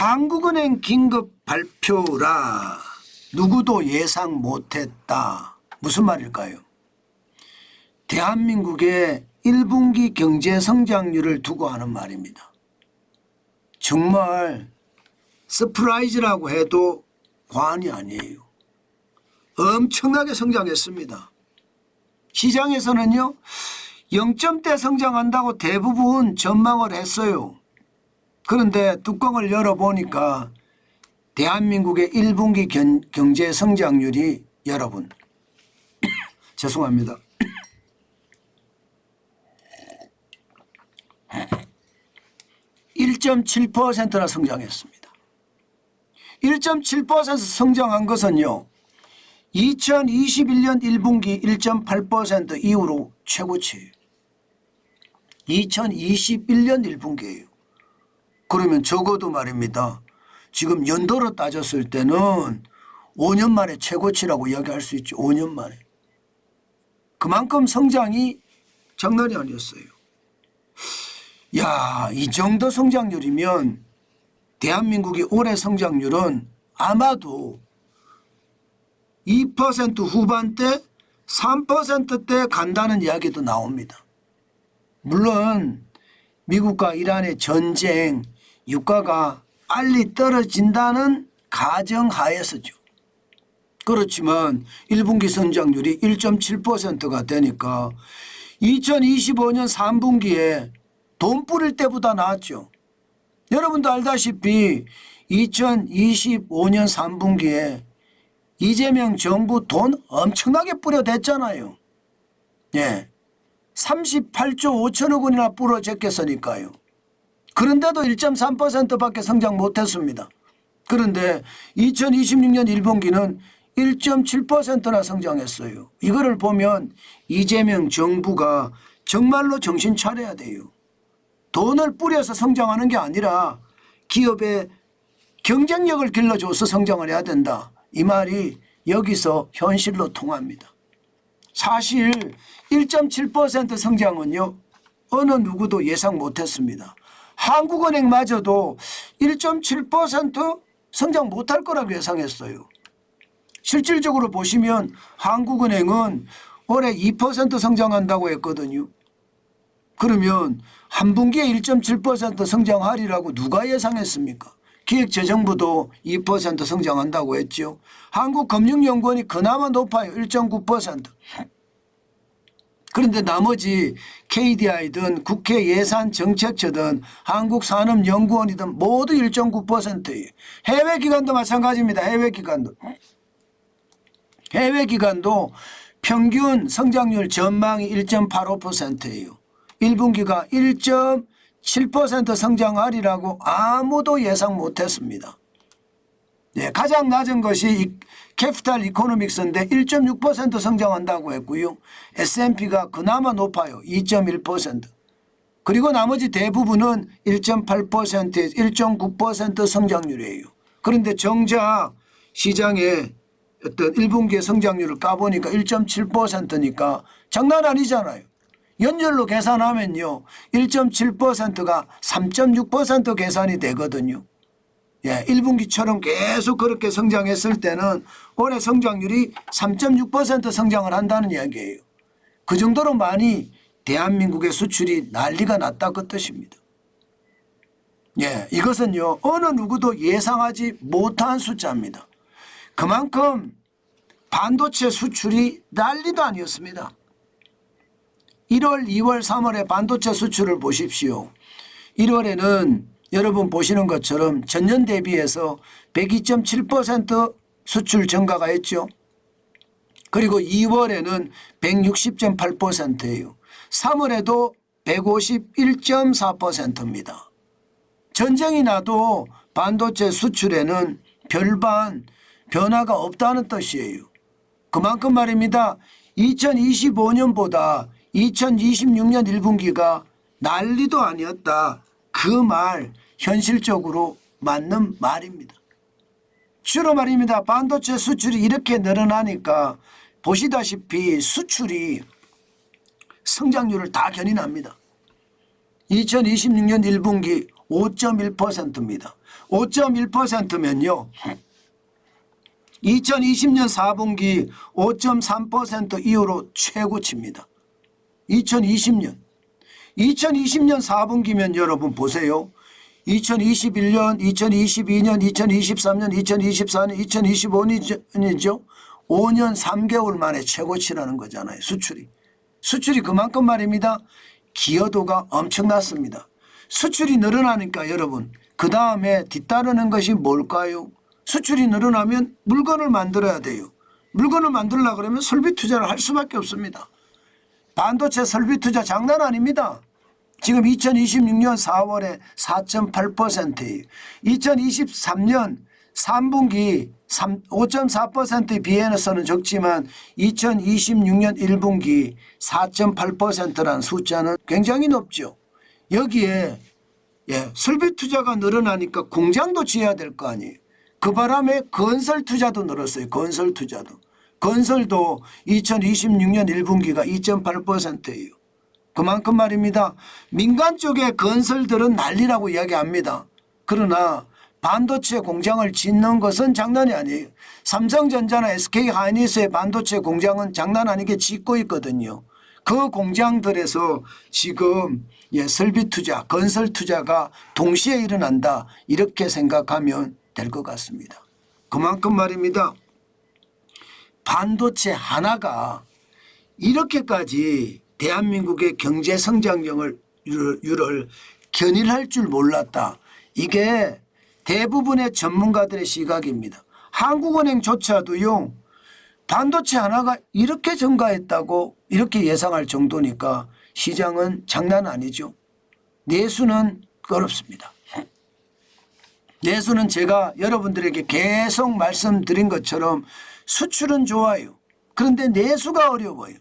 한국은행 긴급 발표라 누구도 예상 못했다. 무슨 말일까요? 대한민국의 1분기 경제 성장률을 두고 하는 말입니다. 정말 서프라이즈라고 해도 과언이 아니에요. 엄청나게 성장했습니다. 시장에서는요 0점대 성장한다고 대부분 전망을 했어요. 그런데 뚜껑을 열어보니까 대한민국의 1분기 경제 성장률이 여러분 죄송합니다. 1.7%나 성장했습니다. 1.7% 성장한 것은요 2021년 1분기 1.8% 이후로 최고치예요. 2021년 1분기예요. 그러면 적어도 말입니다. 지금 연도로 따졌을 때는 5년 만에 최고치라고 이야기할 수 있죠. 5년 만에. 그만큼 성장이 장난이 아니었어요. 야, 이 정도 성장률이면 대한민국의 올해 성장률은 아마도 2% 후반대 3%대 간다는 이야기도 나옵니다. 물론 미국과 이란의 전쟁 유가가 빨리 떨어진다는 가정하에서죠. 그렇지만 1분기 성장률이 1.7%가 되니까 2025년 3분기에 돈 뿌릴 때보다 나았죠. 여러분도 알다시피 2025년 3분기에 이재명 정부 돈 엄청나게 뿌려댔잖아요. 예, 38조 5천억 원이나 뿌려 제꼈으니까요. 그런데도 1.3%밖에 성장 못했습니다. 그런데 2026년 1분기는 1.7%나 성장했어요. 이거를 보면 이재명 정부가 정말로 정신 차려야 돼요. 돈을 뿌려서 성장하는 게 아니라 기업의 경쟁력을 길러줘서 성장을 해야 된다. 이 말이 여기서 현실로 통합니다. 사실 1.7% 성장은요 어느 누구도 예상 못했습니다. 한국은행마저도 1.7% 성장 못할 거라고 예상했어요. 실질적으로 보시면 한국은행은 올해 2% 성장한다고 했거든요. 그러면 한 분기에 1.7% 성장하리라고 누가 예상했습니까? 기획재정부도 2% 성장한다고 했죠. 한국금융연구원이 그나마 높아요. 1.9%. 그런데 나머지 KDI든 국회 예산정책처든 한국산업연구원이든 모두 1.9%예요. 해외기관도 마찬가지입니다. 해외기관도 평균 성장률 전망이 1.85%예요. 1분기가 1.7% 성장하리라고 아무도 예상 못했습니다. 네, 가장 낮은 것이 캐피탈 이코노믹스인데 1.6% 성장한다고 했고요. S&P가 그나마 높아요. 2.1%. 그리고 나머지 대부분은 1.8%에서 1.9% 성장률이에요. 그런데 정작 시장의 어떤 1분기의 성장률을 까보니까 1.7%니까 장난 아니잖아요. 연율로 계산하면요 1.7%가 3.6% 계산이 되거든요. 예, 1분기처럼 계속 그렇게 성장했을 때는 올해 성장률이 3.6% 성장을 한다는 이야기예요. 그 정도로 많이 대한민국의 수출이 난리가 났다 그 뜻입니다. 예, 이것은요 어느 누구도 예상하지 못한 숫자입니다. 그만큼 반도체 수출이 난리도 아니었습니다. 1월, 2월, 3월에 반도체 수출을 보십시오. 1월에는 여러분 보시는 것처럼 전년 대비해서 102.7% 수출 증가가 했죠. 그리고 2월에는 160.8%예요. 3월에도 151.4%입니다. 전쟁이 나도 반도체 수출에는 별반 변화가 없다는 뜻이에요. 그만큼 말입니다. 2025년보다 2026년 1분기가 난리도 아니었다. 그 말 현실적으로 맞는 말입니다. 주로 말입니다. 반도체 수출이 이렇게 늘어나니까 보시다시피 수출이 성장률을 다 견인합니다. 2026년 1분기 5.1%입니다. 5.1%면요. 2020년 4분기 5.3% 이후로 최고치입니다. 2020년 4분기면 여러분 보세요. 2021년, 2022년, 2023년, 2024년, 2025년이죠. 5년 3개월 만에 최고치라는 거잖아요. 수출이 그만큼 말입니다. 기여도가 엄청났습니다. 수출이 늘어나니까 여러분 그 다음에 뒤따르는 것이 뭘까요? 수출이 늘어나면 물건을 만들어야 돼요. 물건을 만들려고 그러면 설비 투자를 할 수밖에 없습니다. 반도체 설비 투자 장난 아닙니다. 지금 2026년 4월에 4.8%예요. 2023년 3분기 5.4%에 비해서는 적지만 2026년 1분기 4.8%라는 숫자는 굉장히 높죠. 여기에 설비 투자가 늘어나니까 공장도 지어야 될 거 아니에요. 그 바람에 건설 투자도 늘었어요. 건설 투자도. 건설도 2026년 1분기가 2.8%예요. 그만큼 말입니다. 민간 쪽의 건설들은 난리라고 이야기합니다. 그러나 반도체 공장을 짓는 것은 장난이 아니에요. 삼성전자나 SK하이닉스의 반도체 공장은 장난 아니게 짓고 있거든요. 그 공장들에서 지금 설비 투자, 건설 투자가 동시에 일어난다. 이렇게 생각하면 될 것 같습니다. 그만큼 말입니다. 반도체 하나가 이렇게까지 대한민국의 경제 성장률을 견인할 줄 몰랐다. 이게 대부분의 전문가들의 시각입니다. 한국은행조차도요. 반도체 하나가 이렇게 증가했다고 이렇게 예상할 정도니까 시장은 장난 아니죠. 내수는 어렵습니다. 내수는 제가 여러분들에게 계속 말씀드린 것처럼 수출은 좋아요. 그런데 내수가 어려워요.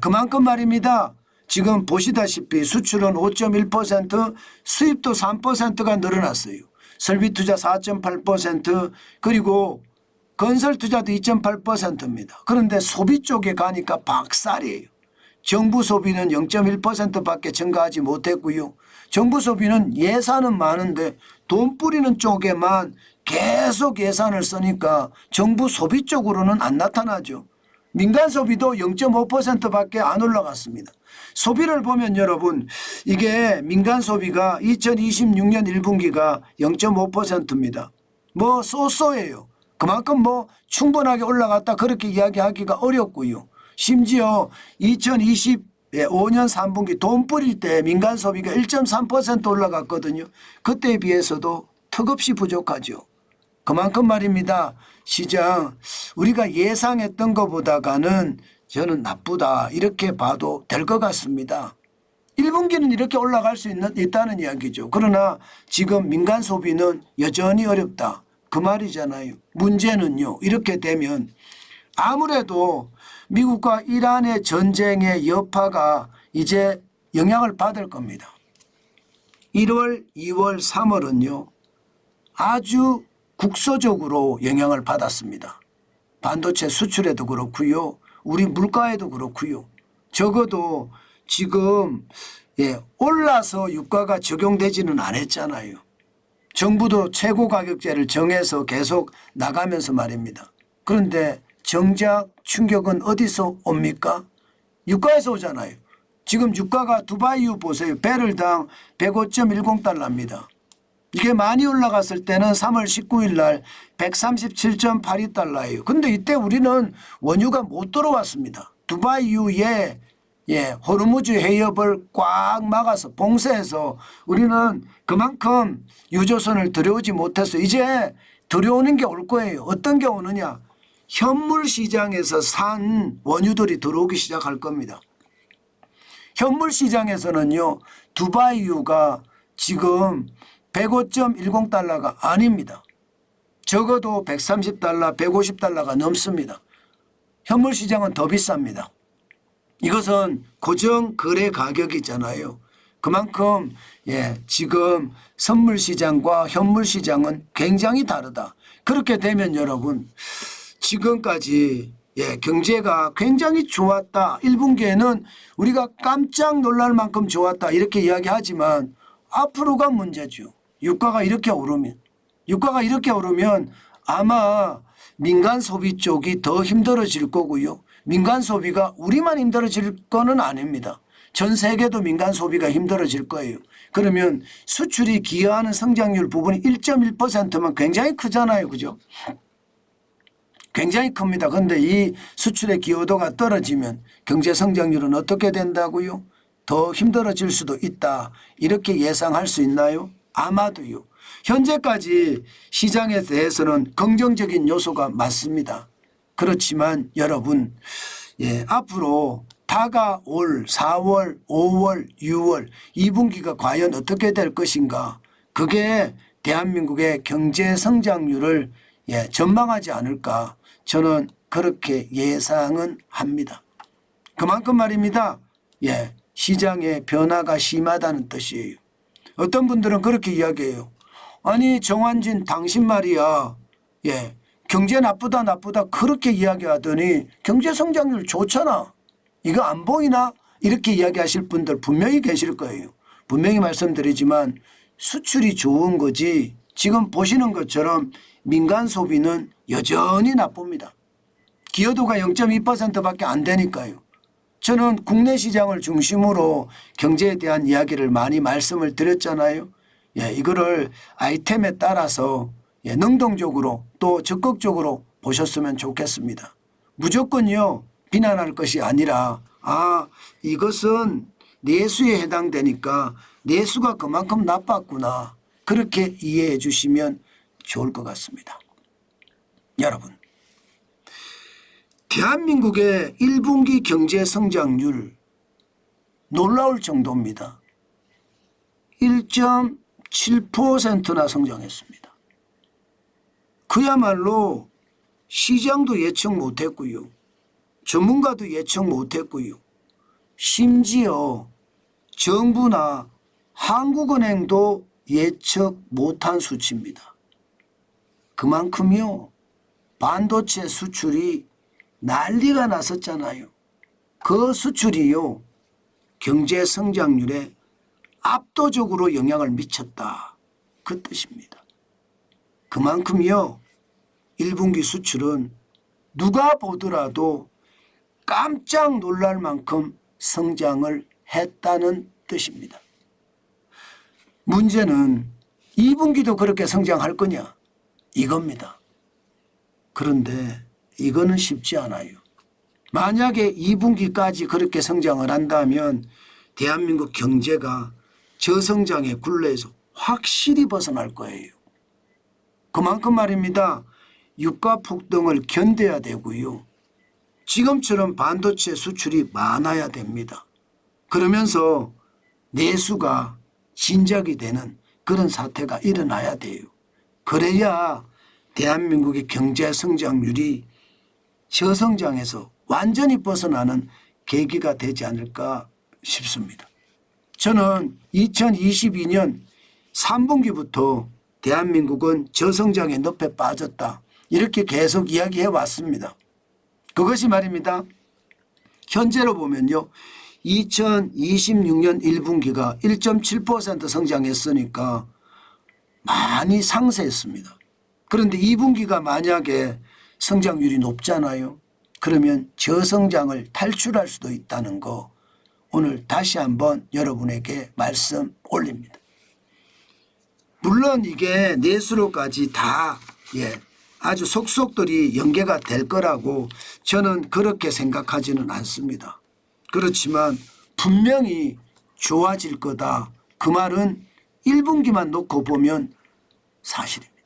그만큼 말입니다. 지금 보시다시피 수출은 5.1%, 수입도 3%가 늘어났어요. 설비투자 4.8%, 그리고 건설투자도 2.8%입니다. 그런데 소비 쪽에 가니까 박살이에요. 정부 소비는 0.1%밖에 증가하지 못했고요. 정부 소비는 예산은 많은데 돈 뿌리는 쪽에만 계속 예산을 쓰니까 정부 소비 쪽으로는 안 나타나죠. 민간 소비도 0.5%밖에 안 올라갔습니다. 소비를 보면 여러분 이게 민간 소비가 2026년 1분기가 0.5%입니다. 뭐 쏘쏘예요. 그만큼 뭐 충분하게 올라갔다 그렇게 이야기하기가 어렵고요. 심지어 2025년 3분기 돈 뿌릴 때 민간 소비가 1.3% 올라갔거든요. 그때에 비해서도 턱없이 부족하죠. 그만큼 말입니다. 시장 우리가 예상했던 것보다는 저는 나쁘다 이렇게 봐도 될 것 같습니다. 1분기는 이렇게 올라갈 수 있다는 이야기죠. 그러나 지금 민간 소비는 여전히 어렵다. 그 말이잖아요. 문제는요. 이렇게 되면 아무래도 미국과 이란의 전쟁의 여파가 이제 영향을 받을 겁니다. 1월, 2월, 3월은요. 아주 국소적으로 영향을 받았습니다. 반도체 수출에도 그렇고요. 우리 물가에도 그렇고요. 적어도 지금 올라서 유가가 적용되지는 않았잖아요. 정부도 최고 가격제를 정해서 계속 나가면서 말입니다. 그런데 정작 충격은 어디서 옵니까? 유가에서 오잖아요. 지금 유가가 두바이유 보세요. 배럴당 105.10달러입니다. 이게 많이 올라갔을 때는 3월 19일 날 137.82달러예요. 근데 이때 우리는 원유가 못 들어왔습니다. 두바이유에 호르무즈 해협을 꽉 막아서 봉쇄해서 우리는 그만큼 유조선을 들여오지 못해서 이제 들여오는 게 올 거예요. 어떤 게 오느냐. 현물 시장에서 산 원유들이 들어오기 시작할 겁니다. 현물 시장에서는요. 두바이유가 지금 105.10달러가 아닙니다. 적어도 130달러, 150달러가 넘습니다. 현물 시장은 더 비쌉니다. 이것은 고정 거래 가격이잖아요. 그만큼 지금 선물 시장과 현물 시장은 굉장히 다르다. 그렇게 되면 여러분 지금까지 경제가 굉장히 좋았다. 1분기에는 우리가 깜짝 놀랄 만큼 좋았다. 이렇게 이야기하지만 앞으로가 문제죠. 유가가 이렇게 오르면 아마 민간 소비 쪽이 더 힘들어질 거고요. 민간 소비가 우리만 힘들어질 거는 아닙니다. 전 세계도 민간 소비가 힘들어질 거예요. 그러면 수출이 기여하는 성장률 부분이 1.1%면 굉장히 크잖아요. 그죠? 굉장히 큽니다. 그런데 이 수출의 기여도가 떨어지면 경제 성장률은 어떻게 된다고요? 더 힘들어질 수도 있다. 이렇게 예상할 수 있나요? 아마도요. 현재까지 시장에 대해서는 긍정적인 요소가 많습니다. 그렇지만 여러분, 앞으로 다가올 4월, 5월, 6월 2분기가 과연 어떻게 될 것인가? 그게 대한민국의 경제 성장률을 전망하지 않을까? 저는 그렇게 예상은 합니다. 그만큼 말입니다. 시장의 변화가 심하다는 뜻이에요. 어떤 분들은 그렇게 이야기해요. 아니 정환진 당신 말이야. 경제 나쁘다 그렇게 이야기하더니 경제 성장률 좋잖아. 이거 안 보이나? 이렇게 이야기하실 분들 분명히 계실 거예요. 분명히 말씀드리지만 수출이 좋은 거지 지금 보시는 것처럼 민간 소비는 여전히 나쁩니다. 기여도가 0.2%밖에 안 되니까요. 저는 국내 시장을 중심으로 경제에 대한 이야기를 많이 말씀을 드렸잖아요. 이거를 아이템에 따라서 능동적으로 또 적극적으로 보셨으면 좋겠습니다. 무조건요 비난할 것이 아니라 이것은 내수에 해당되니까 내수가 그만큼 나빴구나 그렇게 이해해 주시면 좋을 것 같습니다. 여러분, 대한민국의 1분기 경제 성장률 놀라울 정도입니다. 1.7%나 성장했습니다. 그야말로 시장도 예측 못했고요. 전문가도 예측 못했고요. 심지어 정부나 한국은행도 예측 못한 수치입니다. 그만큼요 반도체 수출이 난리가 났었잖아요. 그 수출이요 경제 성장률에 압도적으로 영향을 미쳤다. 그 뜻입니다. 그만큼요 1분기 수출은 누가 보더라도 깜짝 놀랄 만큼 성장을 했다는 뜻입니다. 문제는 2분기도 그렇게 성장할 거냐 이겁니다. 그런데 이거는 쉽지 않아요. 만약에 2분기까지 그렇게 성장을 한다면 대한민국 경제가 저성장의 굴레에서 확실히 벗어날 거예요. 그만큼 말입니다. 유가 폭등을 견뎌야 되고요. 지금처럼 반도체 수출이 많아야 됩니다. 그러면서 내수가 진작이 되는 그런 사태가 일어나야 돼요. 그래야 대한민국의 경제 성장률이 저성장에서 완전히 벗어나는 계기가 되지 않을까 싶습니다. 저는 2022년 3분기부터 대한민국은 저성장의 늪에 빠졌다. 이렇게 계속 이야기해 왔습니다. 그것이 말입니다. 현재로 보면요. 2026년 1분기가 1.7% 성장했으니까 많이 상쇄했습니다. 그런데 2분기가 만약에 성장률이 높잖아요. 그러면 저성장을 탈출할 수도 있다는 거 오늘 다시 한번 여러분에게 말씀 올립니다. 물론 이게 내수로까지 다 아주 속속들이 연계가 될 거라고 저는 그렇게 생각하지는 않습니다. 그렇지만 분명히 좋아질 거다. 그 말은 1분기만 놓고 보면 사실입니다.